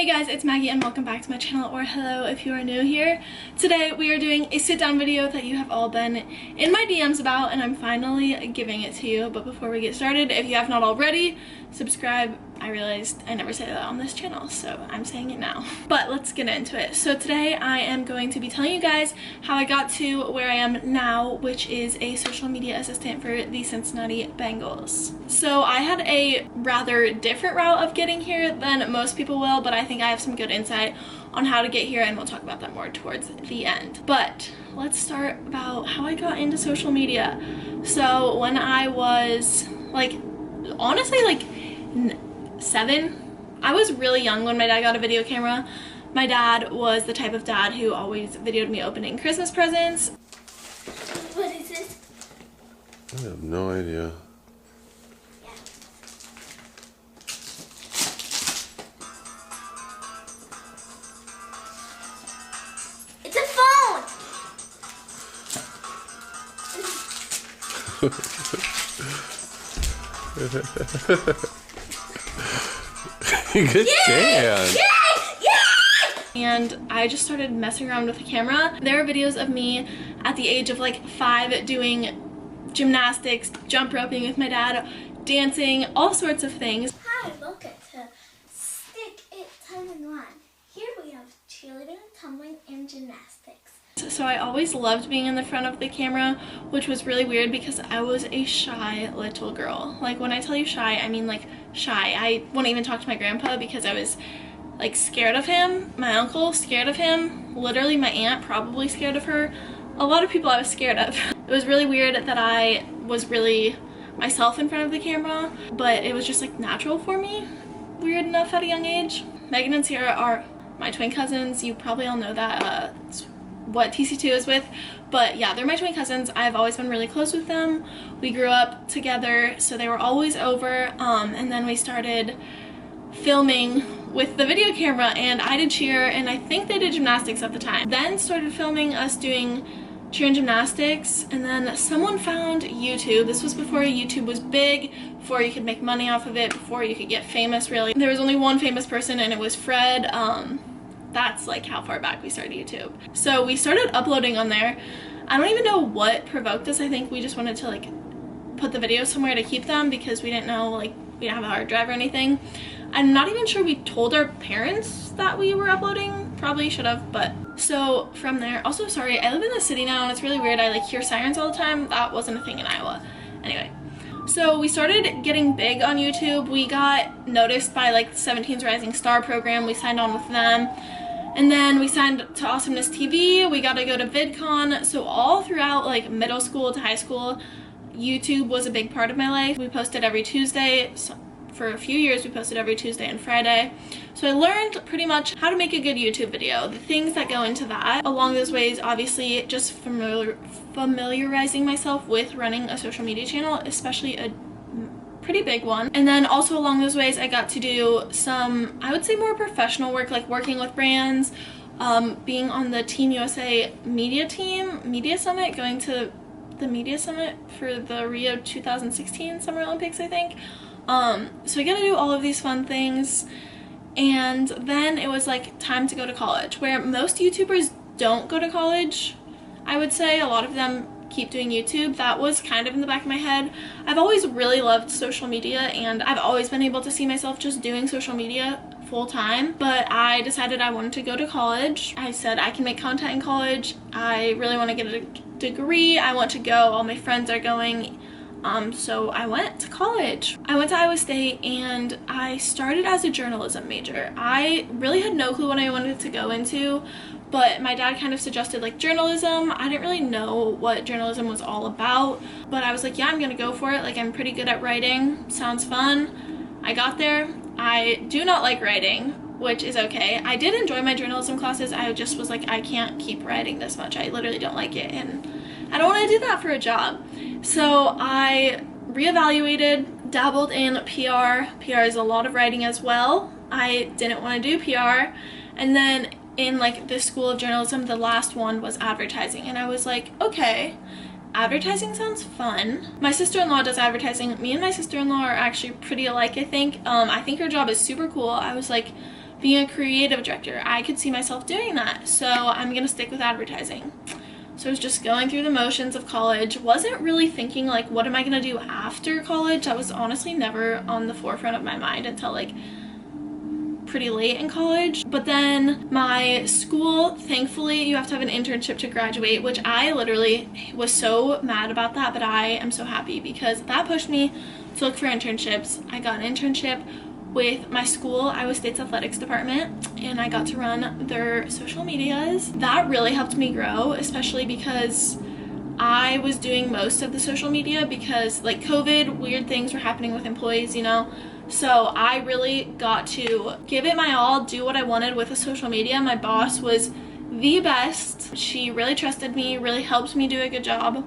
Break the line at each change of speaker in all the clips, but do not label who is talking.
Hey guys, it's Maggie and welcome back to my channel, or hello if you are new here. Today we are doing a sit-down video that you have all been in my DMs about, and I'm finally giving it to you. But before we get started, if you have not already, subscribe. I realized I never say that on this channel, so I'm saying it now. But let's get into it. So today I am going to be telling you guys how I got to where I am now, which is a social media assistant for the Cincinnati Bengals. So I had a rather different route of getting here than most people will, but I think I have some good insight on how to get here, and we'll talk about that more towards the end. But let's start about how I got into social media. So when I was honestly 7, I was really young when my dad got a video camera. My dad was the type of dad who always videoed me opening Christmas presents.
What is this?
I have no idea.
It's a phone!
Good Dan.
And I just started messing around with the camera. There are videos of me at the age of 5 doing gymnastics, jump roping with my dad, dancing, all sorts of things.
Hi, welcome to Stick It Timeline. Here we have cheerleading, tumbling, and gymnastics.
So I always loved being in the front of the camera, which was really weird because I was a shy little girl. When I tell you shy, I mean shy. I wouldn't even talk to my grandpa because I was scared of him. My uncle scared of him. Literally my aunt probably scared of her. A lot of people I was scared of. It was really weird that I was really myself in front of the camera, but it was just natural for me. Weird enough at a young age. Megan and Sierra are my twin cousins. You probably all know that. It's what TC2 is with, but yeah, they're my twin cousins. I've always been really close with them. We grew up together, so they were always over, and then we started filming with the video camera, and I did cheer, and I think they did gymnastics at the time. Then started filming us doing cheer and gymnastics, and then someone found YouTube. This was before YouTube was big, before you could make money off of it, before you could get famous, really. There was only one famous person, and it was Fred. That's how far back we started YouTube. So we started uploading on there. I don't even know what provoked us. I think we just wanted to put the videos somewhere to keep them because we didn't know, we didn't have a hard drive or anything. I'm not even sure we told our parents that we were uploading. Probably should have, but. So from there, also sorry, I live in the city now and it's really weird. I hear sirens all the time. That wasn't a thing in Iowa. Anyway. So we started getting big on YouTube. We got noticed by 17's Rising Star program. We signed on with them. And then we signed to Awesomeness TV. We got to go to VidCon. So all throughout middle school to high school, YouTube was a big part of my life. We posted every Tuesday. So for a few years we posted every Tuesday and Friday. So I learned pretty much how to make a good YouTube video, the things that go into that. Along those ways, obviously just familiarizing myself with running a social media channel, especially a pretty big one. And then also along those ways I got to do some, I would say, more professional work, working with brands, being on the Team USA media summit, going to the media summit for the Rio 2016 Summer Olympics, I think. So I got to do all of these fun things, and then it was time to go to college, where most YouTubers don't go to college. I would say a lot of them keep doing YouTube. That was kind of in the back of my head. I've always really loved social media, and I've always been able to see myself just doing social media full time, but I decided I wanted to go to college. I said I can make content in college. I really want to get a degree. I want to go. All my friends are going. So I went to college. I went to Iowa State and I started as a journalism major. I really had no clue what I wanted to go into, but my dad kind of suggested journalism. I didn't really know what journalism was all about, but I was yeah, I'm gonna go for it. I'm pretty good at writing. Sounds fun. I got there. I do not like writing, which is okay. I did enjoy my journalism classes. I just was I can't keep writing this much. I literally don't like it, and I don't want to do that for a job. So I reevaluated, dabbled in PR. PR is a lot of writing as well. I didn't want to do PR. And then in this school of journalism, the last one was advertising. And I was okay, advertising sounds fun. My sister-in-law does advertising. Me and my sister-in-law are actually pretty alike, I think. I think her job is super cool. I was being a creative director. I could see myself doing that, so I'm gonna stick with advertising. So I was just going through the motions of college, wasn't really thinking like, what am I gonna do after college? That was honestly never on the forefront of my mind until like pretty late in college. But then my school, thankfully you have to have an internship to graduate, which I literally was so mad about that, but I am so happy because that pushed me to look for internships. I got an internship with my school, Iowa State's athletics department, and I got to run their social medias. That really helped me grow, especially because I was doing most of the social media because like COVID, weird things were happening with employees, you know? So I really got to give it my all, do what I wanted with the social media. My boss was the best. She really trusted me, really helped me do a good job,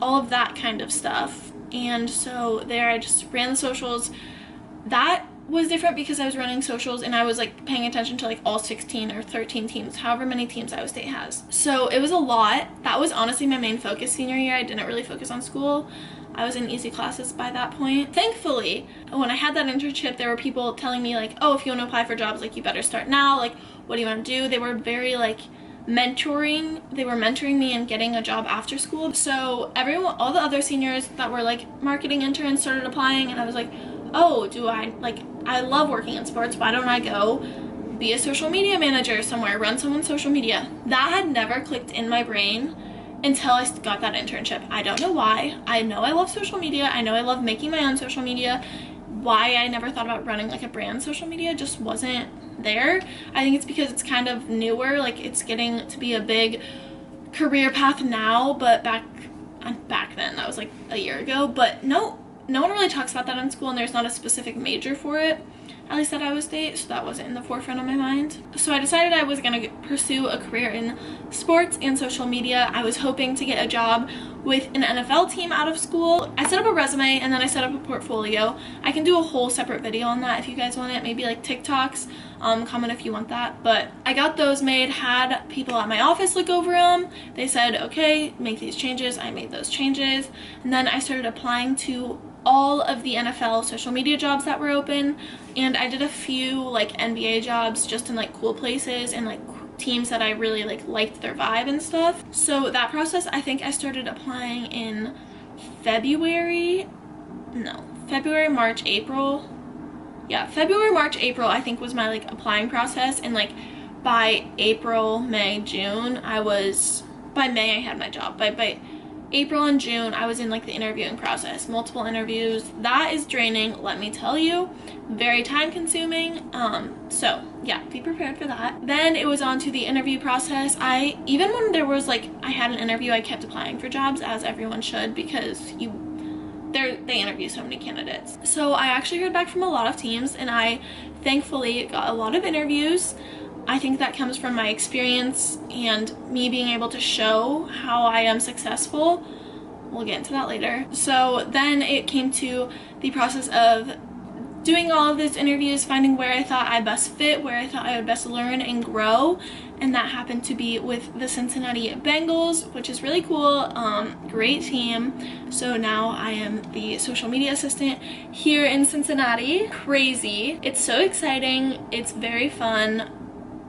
all of that kind of stuff. And so there I just ran the socials. That was different because I was running socials and I was like paying attention to like all 16 or 13 teams, however many teams Iowa State has. So it was a lot. That was honestly my main focus senior year. I didn't really focus on school. I was in easy classes by that point. Thankfully, when I had that internship, there were people telling me like, oh, if you want to apply for jobs, like you better start now. Like, what do you want to do? They were very like mentoring. They were mentoring me and getting a job after school. So everyone, all the other seniors that were like marketing interns started applying, and I was like, oh, I love working in sports. Why don't I go be a social media manager somewhere, run someone's social media? That had never clicked in my brain until I got that internship. I don't know why. I know I love social media. I know I love making my own social media. Why I never thought about running like a brand social media just wasn't there. I think it's because it's kind of newer. Like it's getting to be a big career path now, but back then, that was like a year ago. But no one really talks about that in school, and there's not a specific major for it, at least at Iowa State, so that wasn't in the forefront of my mind. So I decided I was going to pursue a career in sports and social media. I was hoping to get a job with an NFL team out of school. I set up a resume and then I set up a portfolio. I can do a whole separate video on that if you guys want it, maybe like TikToks. Comment if you want that. But I got those made, had people at my office look over them. They said, okay, make these changes. I made those changes. And then I started applying to all of the NFL social media jobs that were open, and I did a few like NBA jobs just in like cool places and like teams that I really liked their vibe and stuff. So that process, I think I started applying in February, March, April. Yeah, February, March, April I think was my like applying process, and like by April, May, June by May I had my job. By April and June, I was in like the interviewing process, multiple interviews. That is draining, let me tell you, very time consuming. So yeah, be prepared for that. Then it was on to the interview process. Even when there was like, I had an interview, I kept applying for jobs, as everyone should, because they interview so many candidates. So I actually heard back from a lot of teams, and I thankfully got a lot of interviews. I think that comes from my experience and me being able to show how I am successful. We'll get into that later. So then it came to the process of doing all of these interviews, finding where I thought I best fit, where I thought I would best learn and grow. And that happened to be with the Cincinnati Bengals, which is really cool. Great team. So now I am the social media assistant here in Cincinnati. Crazy. It's so exciting. It's very fun.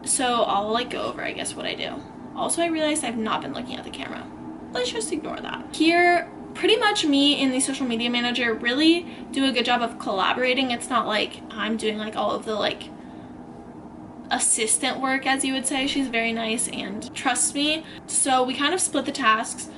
So I'll like go over, I guess, what I do. Also, I realized I've not been looking at the camera. Let's just ignore that. Here, pretty much me and the social media manager really do a good job of collaborating. It's not like I'm doing like all of the like assistant work, as you would say. She's very nice and trusts me. So we kind of split the tasks.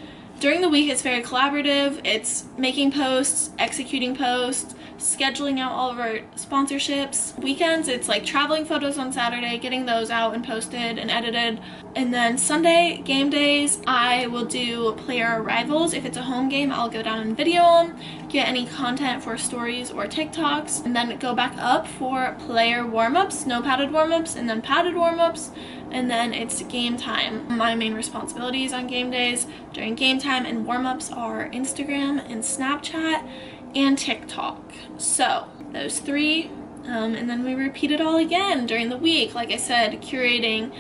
During the week, it's very collaborative. It's making posts, executing posts, scheduling out all of our sponsorships. Weekends, it's like traveling photos on Saturday, getting those out and posted and edited. And then Sunday, game days, I will do player arrivals. If it's a home game, I'll go down and video them, get any content for stories or TikToks, and then go back up for player warm-ups, no padded warm-ups, and then padded warm-ups. And then it's game time. My main responsibilities on game days during game time and warm-ups are Instagram and Snapchat and TikTok. So those three, and then we repeat it all again during the week. Like I said, curating,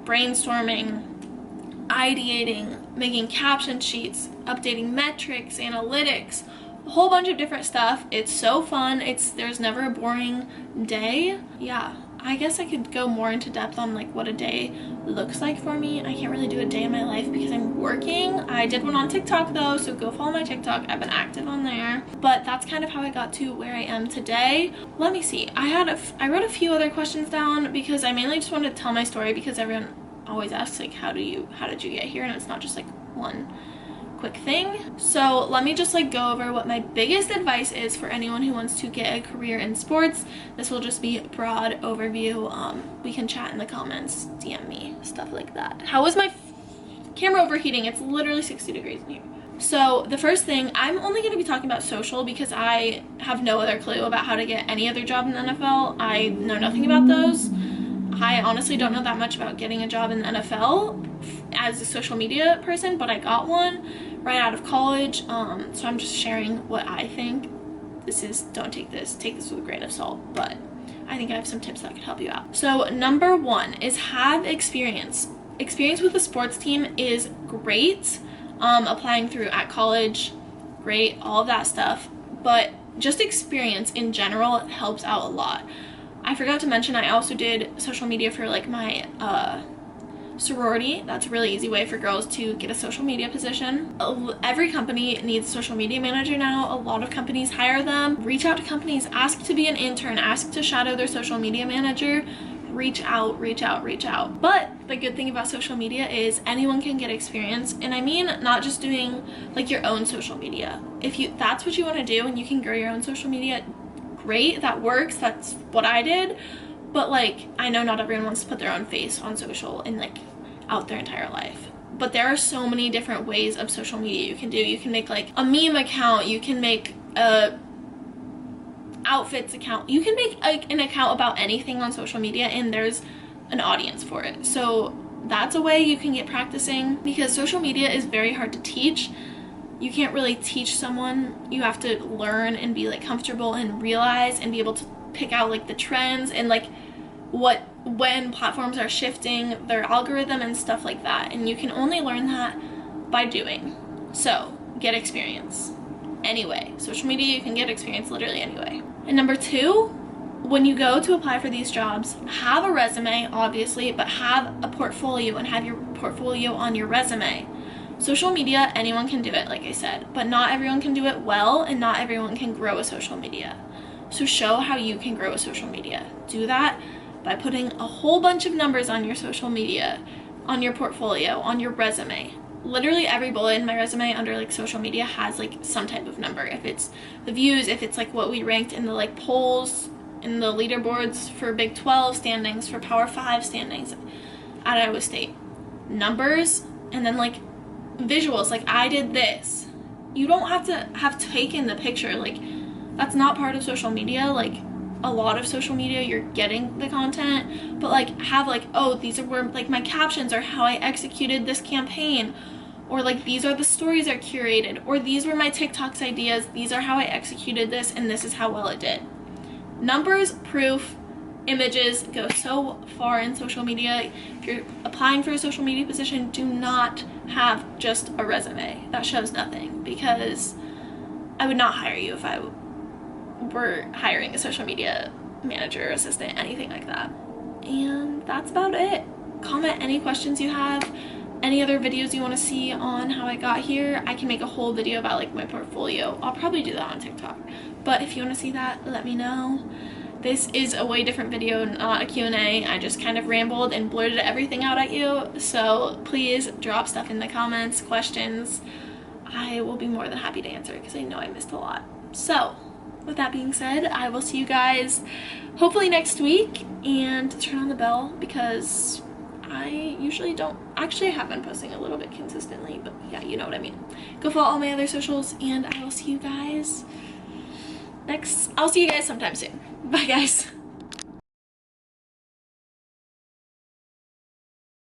brainstorming, ideating, making caption sheets, updating metrics, analytics, a whole bunch of different stuff. It's so fun. There's never a boring day. Yeah, I guess I could go more into depth on like what a day looks like for me. I can't really do a day in my life because I'm working. I did one on TikTok though, so go follow my TikTok. I've been active on there. But that's kind of how I got to where I am today. Let me see. I wrote a few other questions down because I mainly just wanted to tell my story, because everyone always asks like how did you get here, and it's not just like one quick thing. So let me just like go over what my biggest advice is for anyone who wants to get a career in sports. This will just be a broad overview. We can chat in the comments, DM me, stuff like that. How is my camera overheating? It's literally 60 degrees in here. So the first thing, I'm only going to be talking about social because I have no other clue about how to get any other job in the NFL. I know nothing about those. I honestly don't know that much about getting a job in the NFL as a social media person, but I got one right out of college. So I'm just sharing what I think. Don't take this with a grain of salt, but I think I have some tips that could help you out. So number one is have experience. Experience with a sports team is great. Applying through at college, great, all of that stuff, but just experience in general helps out a lot. I forgot to mention I also did social media for like my sorority. That's a really easy way for girls to get a social media position. Every company needs a social media manager now. A lot of companies hire them. Reach out to companies, ask to be an intern, ask to shadow their social media manager. Reach out. But the good thing about social media is anyone can get experience, and I mean not just doing like your own social media. If that's what you want to do and you can grow your own social media, great, that works. That's what I did. But like, I know not everyone wants to put their own face on social and like out their entire life, but there are so many different ways of social media you can do. You can make like a meme account, you can make a outfits account, you can make like an account about anything on social media, and there's an audience for it. So that's a way you can get practicing, because social media is very hard to teach. You can't really teach someone. You have to learn and be like comfortable and realize and be able to pick out like the trends and like when platforms are shifting their algorithm and stuff like that, and you can only learn that by doing. So get experience anyway. Social media, you can get experience literally anyway. And number two, when you go to apply for these jobs, have a resume obviously, but have a portfolio and have your portfolio on your resume. Social media, anyone can do it, like I said, but not everyone can do it well, and not everyone can grow a social media. So show how you can grow a social media. Do that by putting a whole bunch of numbers on your social media, on your portfolio, on your resume. Literally every bullet in my resume under like social media has like some type of number. If it's the views, if it's like what we ranked in the like polls, in the leaderboards for Big 12 standings, for Power 5 standings at Iowa State. Numbers, and then like visuals, like I did this. You don't have to have taken the picture. Like that's not part of social media. Like a lot of social media, you're getting the content, but like have like, oh, these are where like my captions are how I executed this campaign, or like these are the stories I curated, or these were my TikToks ideas, these are how I executed this, and this is how well it did. Numbers, proof, images go so far in social media. If you're applying for a social media position, do not have just a resume. That shows nothing, because I would not hire you if I were hiring a social media manager, assistant, anything like that. And that's about it. Comment any questions you have, any other videos you want to see on how I got here. I can make a whole video about like my portfolio. I'll probably do that on TikTok, but if you want to see that, let me know. This is a way different video, not a Q&A. I just kind of rambled and blurted everything out at you, so please drop stuff in the comments, questions. I will be more than happy to answer because I know I missed a lot. So with that being said, I will see you guys hopefully next week, and turn on the bell because I usually don't. Actually, I have been posting a little bit consistently, but yeah, you know what I mean. Go follow all my other socials, and I will see you guys sometime soon. Bye guys.